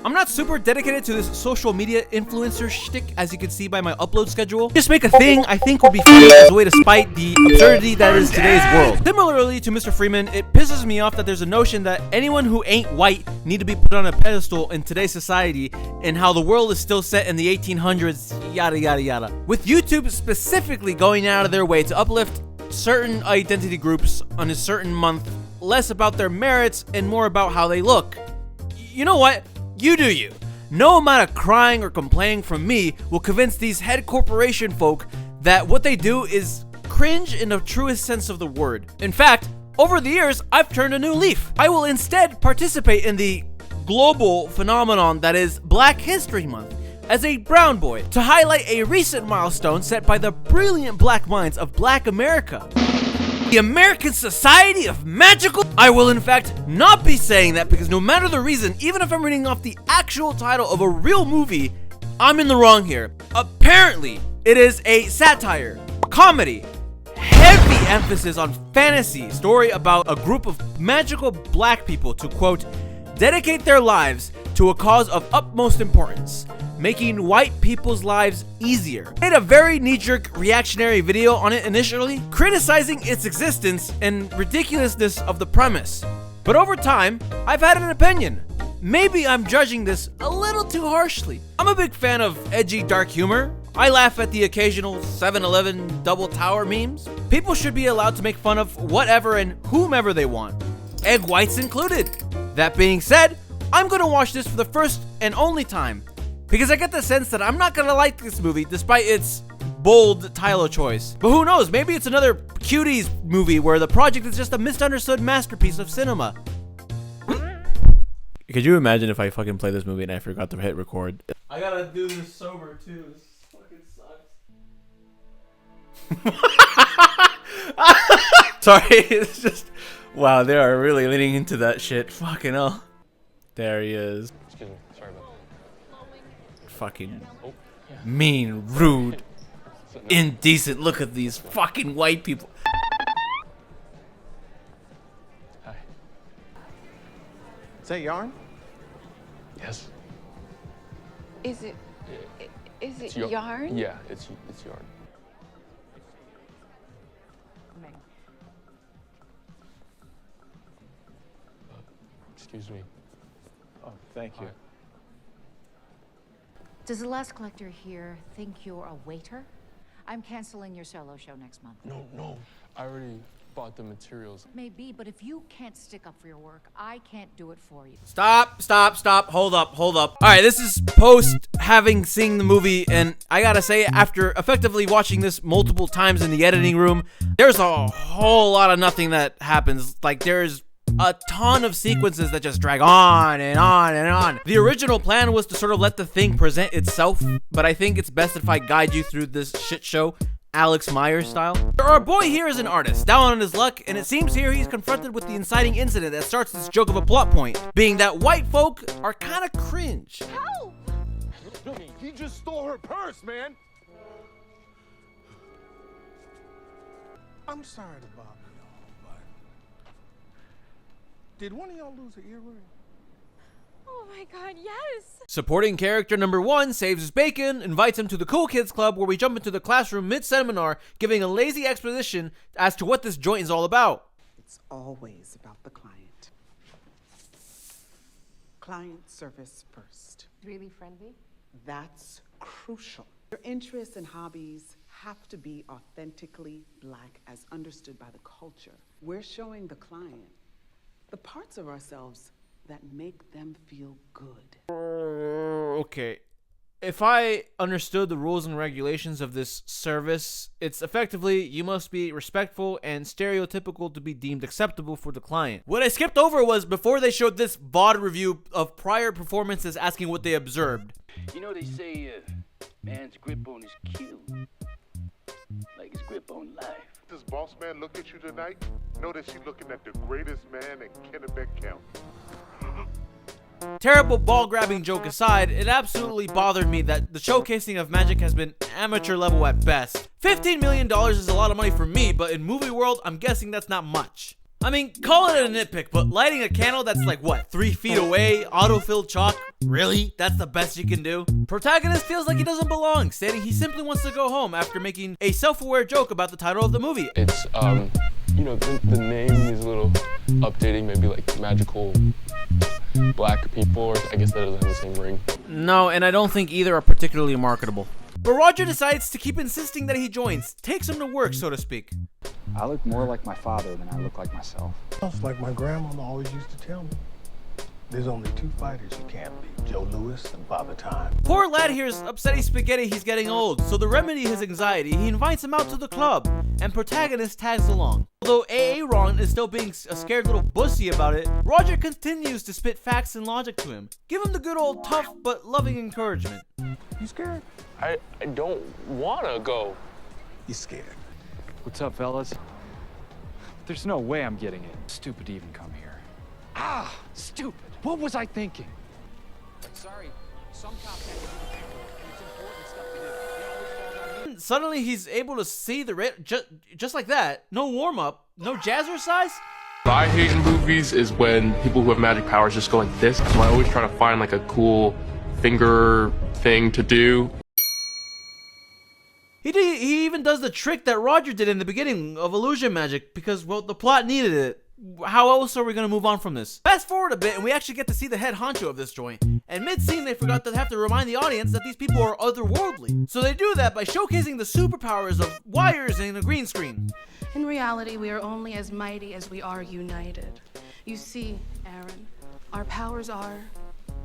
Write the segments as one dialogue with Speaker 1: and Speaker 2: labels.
Speaker 1: I'm not super dedicated to this social media influencer shtick, as you can see by my upload schedule. Just make a thing I think would be funny as a way to spite the absurdity that is today's world. Similarly to Mr. Freeman, it pisses me off that there's a notion that anyone who ain't white need to be put on a pedestal in today's society, and how the world is still set in the 1800s, yada yada yada. With YouTube specifically going out of their way to uplift certain identity groups on a certain month, less about their merits and more about how they look. You know what? You do you. No amount of crying or complaining from me will convince these head corporation folk that what they do is cringe in the truest sense of the word. In fact, over the years, I've turned a new leaf. I will instead participate in the global phenomenon that is Black History Month as a brown boy to highlight a recent milestone set by the brilliant black minds of Black America. The American Society of Magical? I will in fact not be saying that, because no matter the reason, even if I'm reading off the actual title of a real movie, I'm in the wrong here. Apparently, it is a satire, comedy, heavy emphasis on fantasy story about a group of magical black people to, quote, dedicate their lives to a cause of utmost importance, making white people's lives easier. I made a very knee-jerk reactionary video on it initially, criticizing its existence and ridiculousness of the premise. But over time, I've had an opinion. Maybe I'm judging this a little too harshly. I'm a big fan of edgy dark humor. I laugh at the occasional 7-Eleven double tower memes. People should be allowed to make fun of whatever and whomever they want, egg whites included. That being said, I'm gonna watch this for the first and only time, because I get the sense that I'm not gonna like this movie despite its bold title choice. But who knows, maybe it's another cuties movie where the project is just a misunderstood masterpiece of cinema. Could you imagine if I fucking play this movie and I forgot to hit record? I gotta do this sober too, this fucking sucks. Sorry, it's just, wow, they are really leaning into that shit. Fucking hell. There he is.
Speaker 2: Excuse me, sorry about that.
Speaker 1: Fucking mean, rude, indecent. Look at these fucking white people.
Speaker 2: Hi.
Speaker 3: Is that yarn?
Speaker 2: Yes.
Speaker 4: Is it
Speaker 2: It's
Speaker 4: yarn?
Speaker 2: Yeah, it's yarn. Excuse me.
Speaker 3: Oh, thank you.
Speaker 2: Hi.
Speaker 5: Does the last collector here think you're a waiter? I'm canceling your solo show next month.
Speaker 2: No. I already bought the materials.
Speaker 5: Maybe, but if you can't stick up for your work, I can't do it for you.
Speaker 1: Stop. Hold up. All right, this is post having seen the movie, and I gotta say, after effectively watching this multiple times in the editing room, there's a whole lot of nothing that happens. Like, there's a ton of sequences that just drag on and on and on. The original plan was to sort of let the thing present itself, but I think it's best if I guide you through this shit show Alex Myers style. Our boy here is an artist, down on his luck, and it seems here he's confronted with the inciting incident that starts this joke of a plot point, being that white folk are kind of cringe.
Speaker 4: Help!
Speaker 3: He just stole her purse, man. I'm sorry to bother y'all, but did one of y'all lose an earring?
Speaker 4: Oh my god, yes!
Speaker 1: Supporting character number 1 saves his bacon, invites him to the cool kids club, where we jump into the classroom mid-seminar, giving a lazy exposition as to what this joint is all about.
Speaker 6: It's always about the client. Client service first.
Speaker 5: Really friendly?
Speaker 6: That's crucial. Your interests and hobbies have to be authentically Black as understood by the culture. We're showing the client the parts of ourselves that make them feel good.
Speaker 1: Okay. If I understood the rules and regulations of this service, it's effectively you must be respectful and stereotypical to be deemed acceptable for the client. What I skipped over was before they showed this VOD review of prior performances asking what they observed.
Speaker 7: You know they say man's grip on his cue, like his grip on life.
Speaker 8: Does boss man look at you tonight? Know that she's looking at the greatest man in Kennebec County.
Speaker 1: Terrible ball grabbing joke aside, it absolutely bothered me that the showcasing of magic has been amateur level at best. $15 million is a lot of money for me, but in movie world, I'm guessing that's not much. I mean, call it a nitpick, but lighting a candle that's like, what, 3 feet away, autofilled chalk? Really? That's the best you can do? Protagonist feels like he doesn't belong, stating he simply wants to go home after making a self-aware joke about the title of the movie.
Speaker 2: It's, you know, the name is a little updating, maybe like magical black people, or I guess that doesn't have the same ring.
Speaker 1: No, and I don't think either are particularly marketable. But Roger decides to keep insisting that he joins, takes him to work, so to speak.
Speaker 9: I look more like my father than I look like myself.
Speaker 3: It's like my grandmama always used to tell me. There's only 2 fighters you can't beat, Joe Louis and Father Time.
Speaker 1: Poor lad hears upsetty spaghetti he's getting old, so to remedy his anxiety, he invites him out to the club, and protagonist tags along. Although Aaron is still being a scared little bussy about it, Roger continues to spit facts and logic to him. Give him the good old tough but loving encouragement.
Speaker 3: You scared?
Speaker 2: I don't wanna go.
Speaker 3: You scared.
Speaker 9: What's up, fellas? There's no way I'm getting it. Stupid to even come here. Ah, stupid. What was I thinking? Sorry, some cops have to do people. It's important stuff to do. It always falls on me.
Speaker 1: Suddenly he's able to see the just like that. No warm-up, no jazzercise.
Speaker 2: What I hate in movies is when people who have magic powers just go like this. So I always try to find like a cool finger thing to do.
Speaker 1: He even does the trick that Roger did in the beginning of illusion magic because, well, the plot needed it. How else are we going to move on from this? Fast forward a bit and we actually get to see the head honcho of this joint. And mid-scene they forgot to have to remind the audience that these people are otherworldly. So they do that by showcasing the superpowers of wires and a green screen.
Speaker 10: In reality, we are only as mighty as we are united. You see, Aaron, our powers are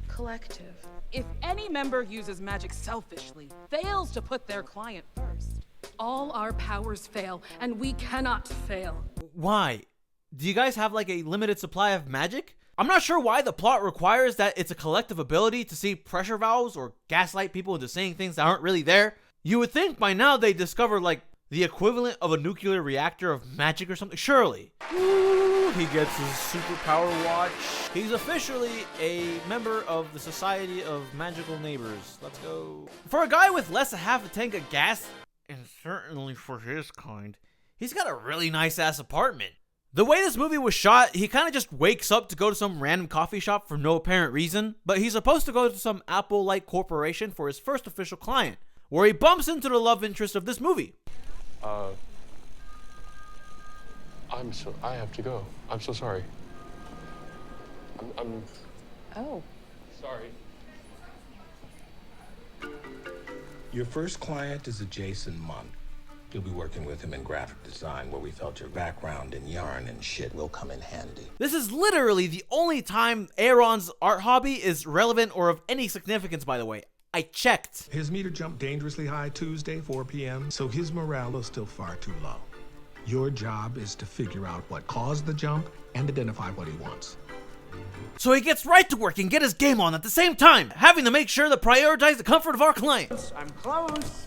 Speaker 10: collective. If any member uses magic selfishly, fails to put their client first, all our powers fail, and we cannot fail.
Speaker 1: Why? Do you guys have like a limited supply of magic? I'm not sure why the plot requires that it's a collective ability to see pressure valves or gaslight people into saying things that aren't really there. You would think by now they discovered like the equivalent of a nuclear reactor of magic or something. Surely. Ooh, he gets his superpower watch. He's officially a member of the Society of Magical Neighbors. Let's go. For a guy with less than half a tank of gas, and certainly for his kind, he's got a really nice ass apartment. The way this movie was shot, he kind of just wakes up to go to some random coffee shop for no apparent reason, but he's supposed to go to some Apple-like corporation for his first official client, where he bumps into the love interest of this movie.
Speaker 2: I have to go. I'm so sorry. I'm
Speaker 4: Oh.
Speaker 2: sorry.
Speaker 11: Your first client is a Jason Munn. You'll be working with him in graphic design, where we felt your background in yarn and shit will come in handy.
Speaker 1: This is literally the only time Aaron's art hobby is relevant or of any significance, by the way. I checked.
Speaker 11: His meter jumped dangerously high Tuesday, 4 p.m., so his morale is still far too low. Your job is to figure out what caused the jump and identify what he wants.
Speaker 1: So he gets right to work and get his game on at the same time, having to make sure to prioritize the comfort of our clients.
Speaker 3: I'm close.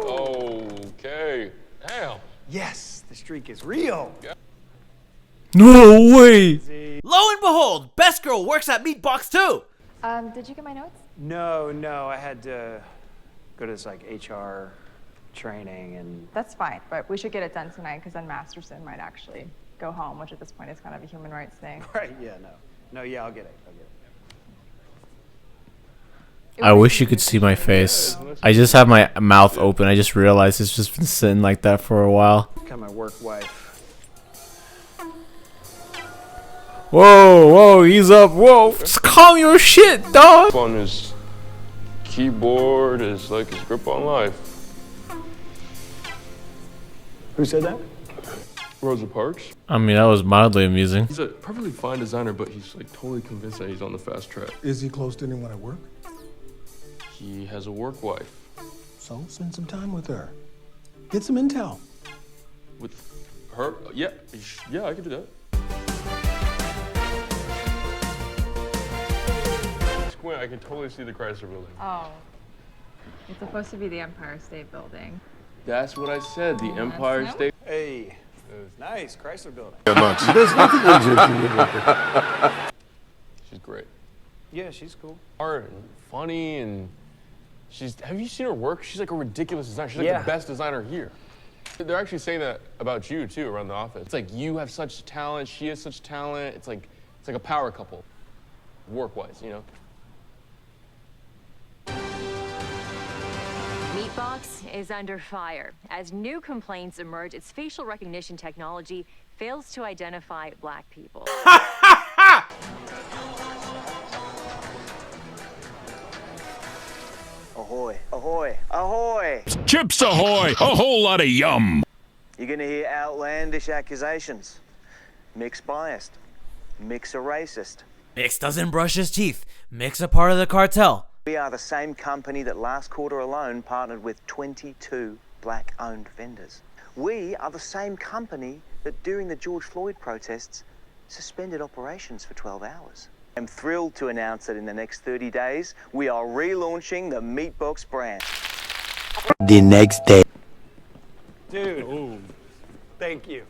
Speaker 2: Okay. Damn.
Speaker 3: Yes, the streak is real.
Speaker 1: No way! Lo and behold, Best Girl works at Meatbox too!
Speaker 4: Did you get my notes?
Speaker 12: No, I had to go to this like HR training and...
Speaker 4: That's fine, but we should get it done tonight because then Masterson might actually go home, which at this point is kind of a human rights thing.
Speaker 12: Right, yeah, no, yeah, I'll get it.
Speaker 13: I wish you could see my face. I just have my mouth open. I just realized it's just been sitting like that for a while.
Speaker 12: Become my work wife.
Speaker 13: Whoa, ease up, whoa. Just calm your shit, dog.
Speaker 2: On his keyboard is like his grip on life.
Speaker 12: Who said that?
Speaker 2: Rosa Parks.
Speaker 13: I mean, that was mildly amusing.
Speaker 2: He's a perfectly fine designer, but he's like totally convinced that he's on the fast track.
Speaker 3: Is he close to anyone at work?
Speaker 2: He has a work wife.
Speaker 3: So spend some time with her. Get some intel.
Speaker 2: With her? Yeah, I can do that. Squint, I can totally see the Chrysler Building.
Speaker 4: Oh. It's supposed to be the Empire State Building.
Speaker 2: That's what I said, the Empire State.
Speaker 12: Hey, nice, Chrysler Building.
Speaker 2: She's great.
Speaker 12: Yeah, she's cool.
Speaker 2: Art and funny and have you seen her work? She's like a ridiculous designer. She's like the best designer here. They're actually saying that about you too around the office. It's like you have such talent, she has such talent. It's like a power couple, work-wise, you know.
Speaker 14: Meatbox is under fire as new complaints emerge. Its facial recognition technology fails to identify black people.
Speaker 15: Ahoy, ahoy, ahoy!
Speaker 16: Chips ahoy! A whole lot of yum!
Speaker 15: You're gonna hear outlandish accusations. Mick's biased. Mick's a racist.
Speaker 1: Mix doesn't brush his teeth. Mix a part of the cartel.
Speaker 15: We are the same company that last quarter alone partnered with 22 black-owned vendors. We are the same company that during the George Floyd protests suspended operations for 12 hours. I'm thrilled to announce that in the next 30 days, we are relaunching the Meatbox brand.
Speaker 17: The next day.
Speaker 18: Dude, thank you.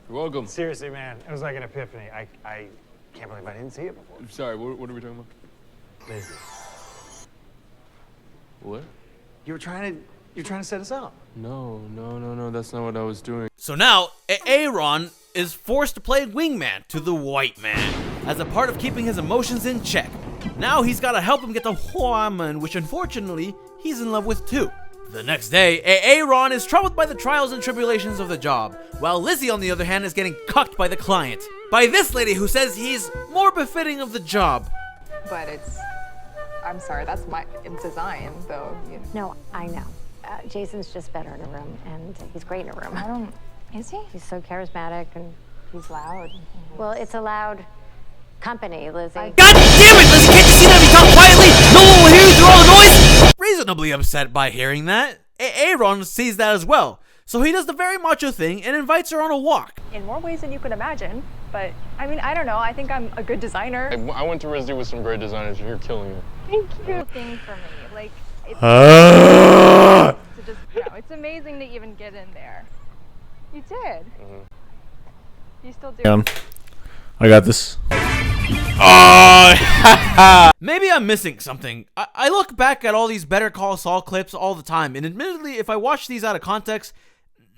Speaker 2: You're welcome.
Speaker 18: Seriously, man, it was like an epiphany. I can't believe I didn't see it before.
Speaker 2: Sorry, what are we talking about?
Speaker 18: Lizzie.
Speaker 2: What?
Speaker 18: You were trying to set us up.
Speaker 2: No, that's not what I was doing.
Speaker 1: So now, Aaron is forced to play wingman to the white man as a part of keeping his emotions in check. Now he's got to help him get the woman, which unfortunately he's in love with too. The next day, Aaron is troubled by the trials and tribulations of the job, while Lizzie, on the other hand, is getting cucked by the client. By this lady who says he's more befitting of the job.
Speaker 4: But I'm sorry, that's my design, though. You know.
Speaker 19: No, I know. Jason's just better in a room, and he's great in a room.
Speaker 4: Is he?
Speaker 19: He's so charismatic, and
Speaker 4: he's loud.
Speaker 19: Well, it's a loud company, Lizzie.
Speaker 1: God damn it, Lizzie, can't you see that if you talk quietly, no one will hear you through all the noise? Reasonably upset by hearing that, Aaron sees that as well. So he does the very macho thing and invites her on a walk.
Speaker 4: In more ways than you could imagine, but I mean, I don't know. I think I'm a good designer.
Speaker 2: I went to RISD with some great designers. You're killing it.
Speaker 4: Thank you. Thing for me, like it's, it's amazing to even get in there. You did. You still do.
Speaker 13: I got this.
Speaker 1: Maybe I'm missing something. I look back at all these Better Call Saul clips all the time, and admittedly, if I watch these out of context,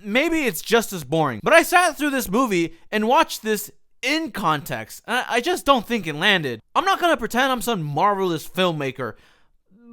Speaker 1: maybe it's just as boring. But I sat through this movie and watched this in context, and I just don't think it landed. I'm not gonna pretend I'm some marvelous filmmaker,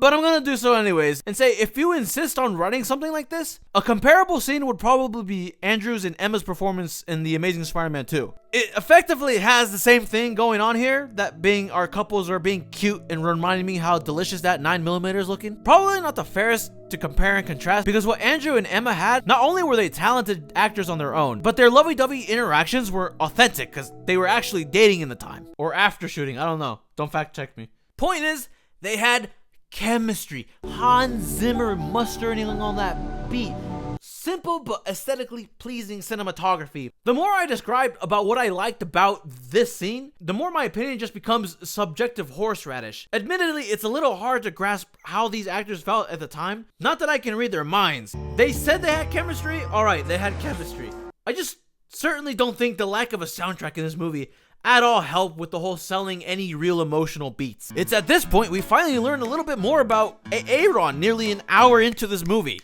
Speaker 1: but I'm gonna do so anyways and say if you insist on writing something like this, a comparable scene would probably be Andrew's and Emma's performance in The Amazing Spider-Man 2. It effectively has the same thing going on here, that being our couples are being cute and reminding me how delicious that 9mm is looking. Probably not the fairest to compare and contrast, because what Andrew and Emma had, not only were they talented actors on their own, but their lovey-dovey interactions were authentic because they were actually dating in the time. Or after shooting, I don't know. Don't fact check me. Point is, they had chemistry. Hans Zimmer mustering on that beat. Simple but aesthetically pleasing cinematography. The more I described about what I liked about this scene, the more my opinion just becomes subjective horseradish. Admittedly, it's a little hard to grasp how these actors felt at the time. Not that I can read their minds. They said they had chemistry? Alright, they had chemistry. I just certainly don't think the lack of a soundtrack in this movie at all helped with the whole selling any real emotional beats. It's at this point we finally learn a little bit more about Aaron nearly an hour into this movie.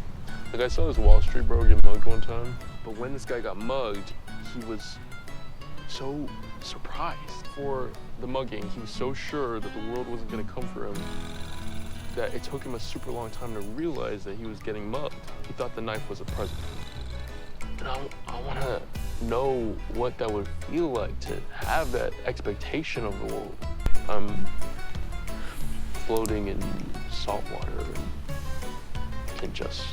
Speaker 2: Like I saw this Wall Street bro get mugged one time, but when this guy got mugged, he was so surprised. For the mugging, he was so sure that the world wasn't gonna come for him that it took him a super long time to realize that he was getting mugged. He thought the knife was a present. And I wanna know what that would feel like to have that expectation of the world. I'm floating in salt water and can just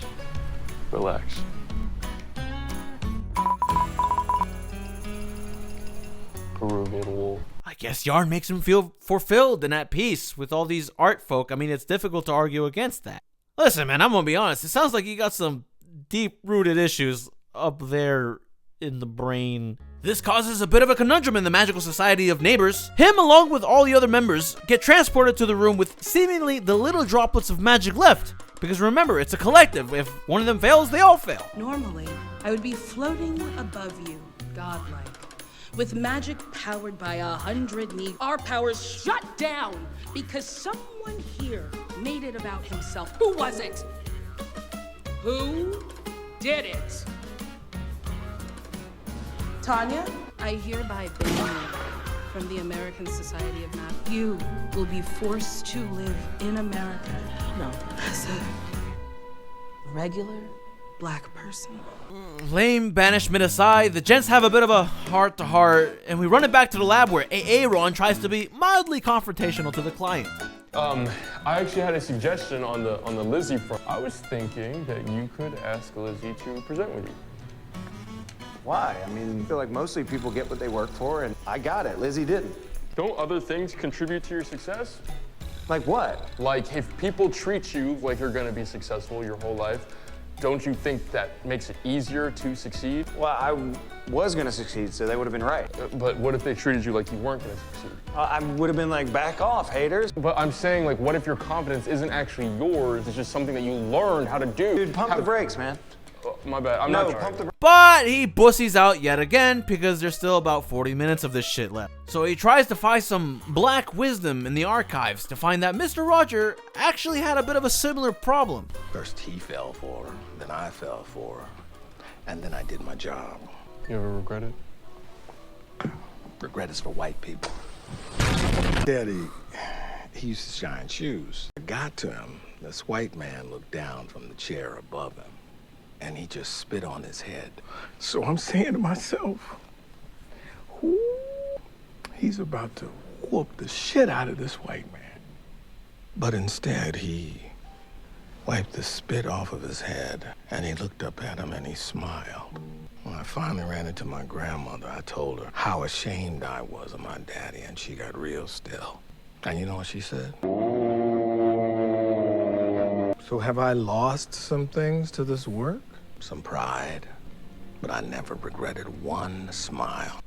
Speaker 2: relax. Peruvian wool.
Speaker 1: I guess yarn makes him feel fulfilled and at peace with all these art folk. I mean, it's difficult to argue against that. Listen, man, I'm gonna be honest. It sounds like you got some deep-rooted issues up there in the brain. This causes a bit of a conundrum in the magical society of neighbors. Him, along with all the other members, get transported to the room with seemingly the little droplets of magic left. Because remember, it's a collective. If one of them fails, they all fail.
Speaker 10: Normally, I would be floating above you, godlike, with magic powered by 100 needs. Our powers shut down because someone here made it about himself. Who was it? Who did it? Tanya, I hereby beg you from the American Society of Math. You will be forced to live in America. No. As a regular black person.
Speaker 1: Lame banishment aside, the gents have a bit of a heart-to-heart, and we run it back to the lab where Aaron tries to be mildly confrontational to the client.
Speaker 2: I actually had a suggestion on the Lizzie front. I was thinking that you could ask Lizzie to present with you.
Speaker 12: Why? I mean, I feel like mostly people get what they work for, and I got it. Lizzie didn't.
Speaker 2: Don't other things contribute to your success?
Speaker 12: Like what?
Speaker 2: Like if people treat you like you're gonna be successful your whole life, don't you think that makes it easier to succeed?
Speaker 12: Well, I was gonna succeed, so they would have been right.
Speaker 2: But what if they treated you like you weren't gonna succeed?
Speaker 12: I would have been like, back off, haters.
Speaker 2: But I'm saying, like, what if your confidence isn't actually yours? It's just something that you learned how to do.
Speaker 12: Dude, pump the brakes, man.
Speaker 2: My bad. I'm
Speaker 12: no,
Speaker 2: not
Speaker 12: pump the.
Speaker 1: But he bussies out yet again because there's still about 40 minutes of this shit left. So he tries to find some black wisdom in the archives to find that Mr. Roger actually had a bit of a similar problem.
Speaker 3: First he fell for her, then I fell for her, and then I did my job.
Speaker 2: You ever regret it?
Speaker 3: Regret is for white people. Daddy, he used to shine shoes. I got to him. This white man looked down from the chair above him, and he just spit on his head. So I'm saying to myself, he's about to whoop the shit out of this white man. But instead, he wiped the spit off of his head, and he looked up at him and he smiled. When I finally ran into my grandmother, I told her how ashamed I was of my daddy, and she got real still. And you know what she said? So have I lost some things to this work? Some pride, but I never regretted one smile.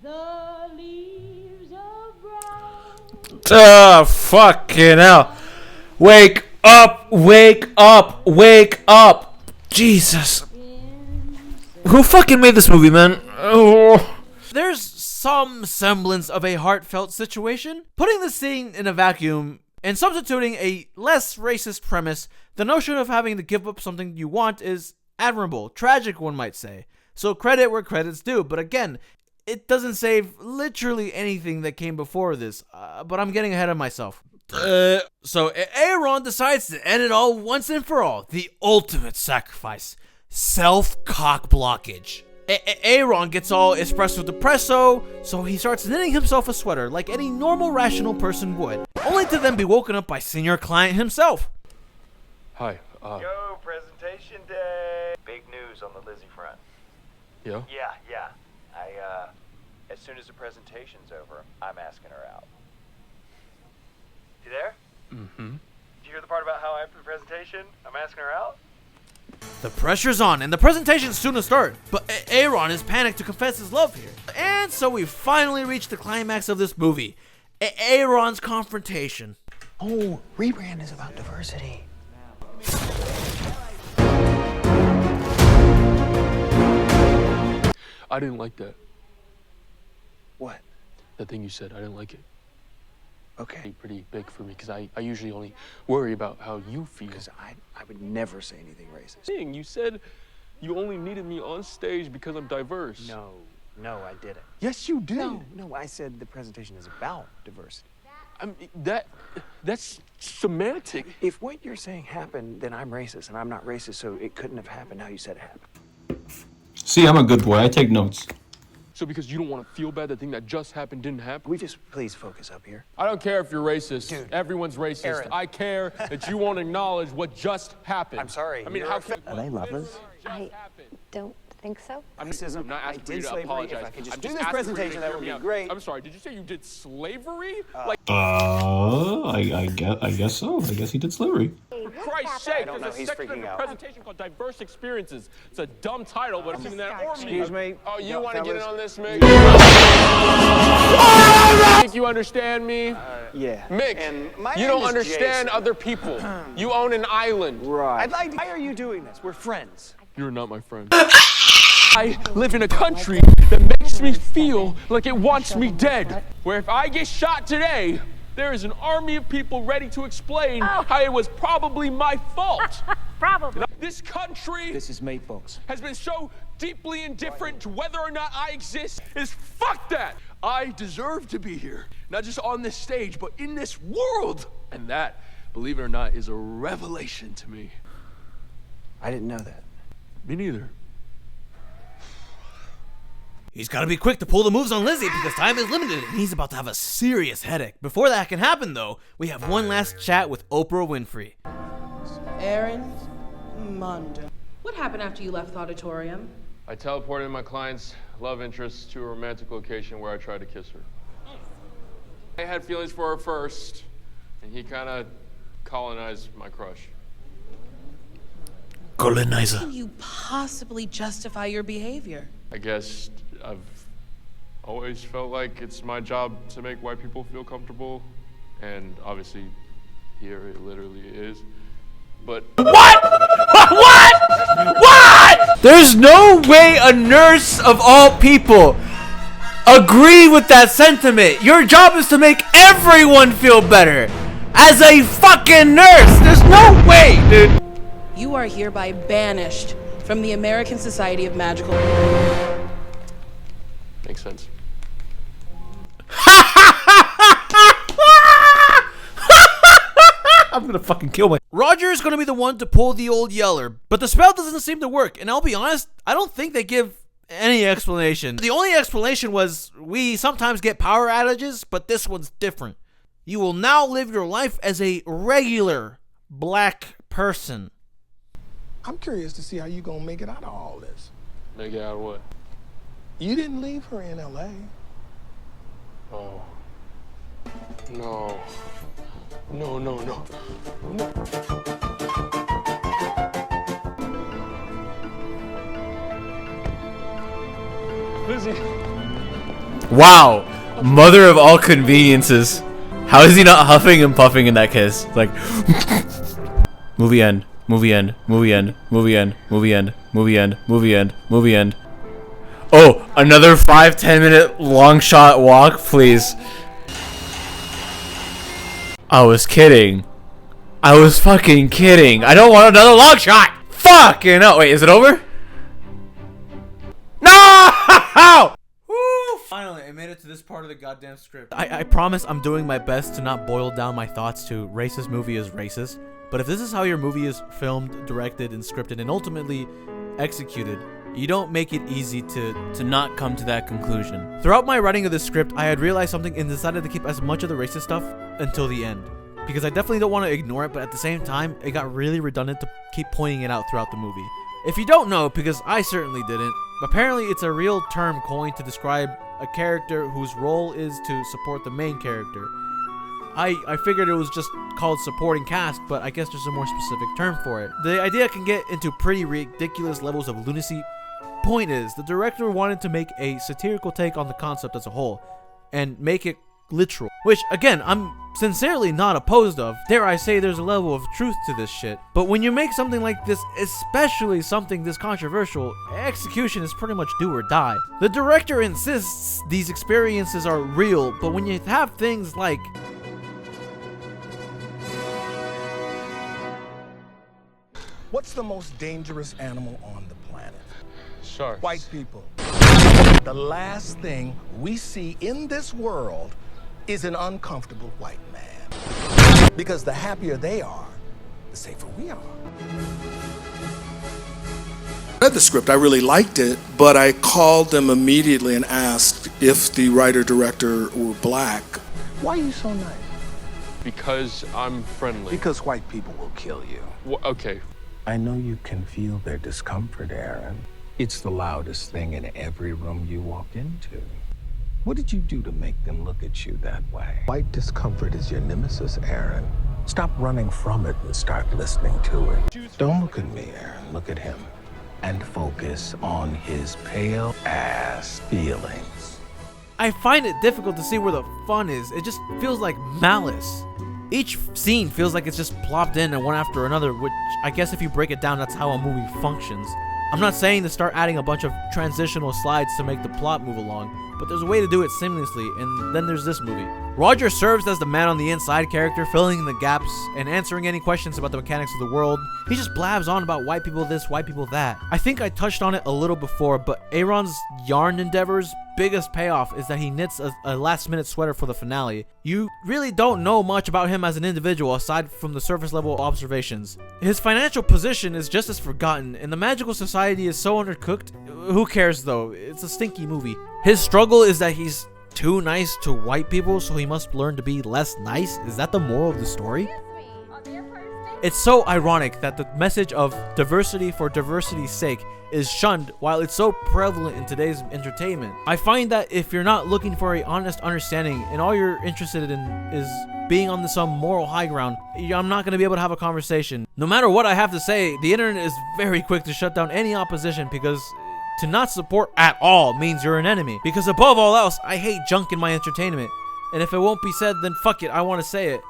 Speaker 20: The leaves of brown.
Speaker 13: Oh, fucking hell. Wake up, wake up, wake up. Jesus. Who fucking made this movie, man? Oh.
Speaker 1: There's some semblance of a heartfelt situation. Putting the scene in a vacuum and substituting a less racist premise, the notion of having to give up something you want is admirable, tragic one might say. So credit where credit's due, but again, it doesn't save literally anything that came before this, but I'm getting ahead of myself. So Aaron decides to end it all once and for all. The ultimate sacrifice. Self-cock blockage. Aaron gets all espresso depresso, so he starts knitting himself a sweater like any normal rational person would, only to then be woken up by senior client himself.
Speaker 2: Hi,
Speaker 21: Yo, presentation day. Big news on the Lizzie front.
Speaker 2: Yeah?
Speaker 21: Yeah. As soon as the presentation's over, I'm asking her out. You there?
Speaker 2: Mm-hmm.
Speaker 21: Did you hear the part about how after the presentation, I'm asking her out?
Speaker 1: The pressure's on, and the presentation's soon to start, but Aaron is panicked to confess his love here. And so we finally reach the climax of this movie, Aaron's confrontation.
Speaker 15: Oh, rebrand is about diversity.
Speaker 2: I didn't like that.
Speaker 15: What?
Speaker 2: That thing you said, I didn't like it.
Speaker 15: Okay.
Speaker 2: Pretty big for me, because I usually only worry about how you feel.
Speaker 15: Because I would never say anything racist.
Speaker 2: You said you only needed me on stage because I'm diverse.
Speaker 15: No, I didn't.
Speaker 2: Yes, you did.
Speaker 15: No, I said the presentation is about diversity.
Speaker 2: I mean, that's semantic.
Speaker 15: If what you're saying happened, then I'm racist, and I'm not racist, so it couldn't have happened how you said it happened.
Speaker 22: See, I'm a good boy. I take notes.
Speaker 2: So because you don't want to feel bad, the thing that just happened didn't happen?
Speaker 15: Can we just please focus up here?
Speaker 2: I don't care if you're racist.
Speaker 15: Dude.
Speaker 2: Everyone's racist.
Speaker 15: Aaron.
Speaker 2: I care that you won't acknowledge what just happened.
Speaker 15: I'm sorry.
Speaker 2: I mean, how
Speaker 15: Are they lovers?
Speaker 19: I don't think so.
Speaker 2: I'm
Speaker 15: Racism.
Speaker 2: not asking
Speaker 15: I
Speaker 2: for you
Speaker 15: did
Speaker 2: to
Speaker 15: slavery.
Speaker 2: apologize.
Speaker 15: If I could just
Speaker 2: I'm
Speaker 15: do this
Speaker 2: asking for you to
Speaker 15: presentation, that
Speaker 2: hear
Speaker 15: would
Speaker 2: me
Speaker 15: be
Speaker 2: out.
Speaker 15: great.
Speaker 2: I'm sorry. Did you say you did slavery?
Speaker 22: I guess so. I guess he did slavery.
Speaker 2: For Christ's sake,
Speaker 15: I don't know.
Speaker 2: there's a
Speaker 15: He's
Speaker 2: section of
Speaker 15: freaking
Speaker 2: your
Speaker 15: out.
Speaker 2: presentation called Diverse Experiences. It's a dumb title, but assuming that or me.
Speaker 15: Excuse me.
Speaker 2: Oh, you
Speaker 15: No,
Speaker 2: want to get in
Speaker 15: fellas.
Speaker 2: on this, Mick? I think you understand me?
Speaker 15: Yeah.
Speaker 2: Mick,
Speaker 15: And my
Speaker 2: you
Speaker 15: name
Speaker 2: don't
Speaker 15: is
Speaker 2: understand
Speaker 15: Jason.
Speaker 2: other people. You own an island.
Speaker 15: Right. I'd like to. Why are you doing this? We're friends.
Speaker 2: You're not my friend. I live in a country that makes me feel like it wants me dead. Where if I get shot today, there is an army of people ready to explain how it was probably my fault.
Speaker 19: Probably.
Speaker 2: This country
Speaker 9: This is mate books.
Speaker 2: has been so deeply indifferent to whether or not I exist is fuck that. I deserve to be here, not just on this stage, but in this world. And that, believe it or not, is a revelation to me.
Speaker 12: I didn't know that.
Speaker 2: Me neither.
Speaker 1: He's gotta be quick to pull the moves on Lizzie because time is limited and he's about to have a serious headache. Before that can happen though, we have one last chat with Oprah Winfrey.
Speaker 10: Aaron Mundo. What happened after you left the auditorium?
Speaker 2: I teleported my client's love interest to a romantic location where I tried to kiss her. I had feelings for her first, and he kind of colonized my crush.
Speaker 13: Colonizer.
Speaker 10: How can you possibly justify your behavior?
Speaker 2: I guess I've always felt like it's my job to make white people feel comfortable, and obviously here it literally is. But
Speaker 13: What? There's no way a nurse of all people agree with that sentiment. Your job is to make everyone feel better. As a fucking nurse, there's no way, dude.
Speaker 10: You are hereby banished from the American Society of Magical.
Speaker 2: makes sense.
Speaker 13: I'm gonna fucking kill my.
Speaker 1: Roger is gonna be the one to pull the old yeller, but the spell doesn't seem to work, and I'll be honest, I don't think they give any explanation. The only explanation was, we sometimes get power outages, but this one's different. You will now live your life as a regular black person.
Speaker 11: I'm curious to see how you gonna make it out of all this.
Speaker 2: Make it out of what?
Speaker 11: You didn't leave her in LA.
Speaker 2: Oh. No. No, no, no. No. Lizzie.
Speaker 13: Wow, mother of all conveniences. How is he not huffing and puffing in that kiss? Like, movie end, movie end, movie end, movie end, movie end, movie end, movie end, movie end. Oh, another 5-10 minute long shot walk, please. I was kidding. I was fucking kidding. I don't want another long shot. Fucking no. Wait, is it over? No!
Speaker 1: Woo! Finally, I made it to this part of the goddamn script. I promise I'm doing my best to not boil down my thoughts to racist movie is racist. But if this is how your movie is filmed, directed, and scripted, and ultimately executed, you don't make it easy to not come to that conclusion. Throughout my writing of this script, I had realized something and decided to keep as much of the racist stuff until the end. Because I definitely don't want to ignore it, but at the same time, it got really redundant to keep pointing it out throughout the movie. If you don't know, because I certainly didn't, apparently it's a real term coined to describe a character whose role is to support the main character. I figured it was just called supporting cast, but I guess there's a more specific term for it. The idea can get into pretty ridiculous levels of lunacy. Point is, the director wanted to make a satirical take on the concept as a whole, and make it literal. Which, again, I'm sincerely not opposed of. Dare I say there's a level of truth to this shit. But when you make something like this, especially something this controversial, execution is pretty much do or die. The director insists these experiences are real, but when you have things like
Speaker 11: What's the most dangerous animal on the planet?
Speaker 2: Sharks.
Speaker 11: White people. The last thing we see in this world is an uncomfortable white man. Because the happier they are, the safer we are.
Speaker 5: I read the script, I really liked it, but I called them immediately and asked if the writer-director were black.
Speaker 11: Why are you so nice?
Speaker 2: Because I'm friendly.
Speaker 11: Because white people will kill you.
Speaker 2: Okay.
Speaker 11: I know you can feel their discomfort, Aaron. It's the loudest thing in every room you walk into. What did you do to make them look at you that way? White discomfort is your nemesis, Aaron. Stop running from it and start listening to it. Don't look at me, Aaron. Look at him. And focus on his pale ass feelings.
Speaker 1: I find it difficult to see where the fun is. It just feels like malice. Each scene feels like it's just plopped in and one after another, which I guess if you break it down, that's how a movie functions. I'm not saying to start adding a bunch of transitional slides to make the plot move along. but there's a way to do it seamlessly, and then there's this movie. Roger serves as the man on the inside character, filling in the gaps and answering any questions about the mechanics of the world. He just blabs on about white people this, white people that. I think I touched on it a little before, but Aaron's yarn endeavors' biggest payoff is that he knits a last-minute sweater for the finale. You really don't know much about him as an individual aside from the surface level observations. His financial position is just as forgotten, and the magical society is so undercooked. Who cares though? It's a stinky movie. His struggle is that he's too nice to white people, so he must learn to be less nice. Is that the moral of the story? It's so ironic that the message of diversity for diversity's sake is shunned while it's so prevalent in today's entertainment. I find that if you're not looking for a honest understanding and all you're interested in is being on some moral high ground, I'm not going to be able to have a conversation. No matter what I have to say, the internet is very quick to shut down any opposition, because to not support at all means you're an enemy. Because above all else, I hate junk in my entertainment. And if it won't be said, then fuck it, I want to say it.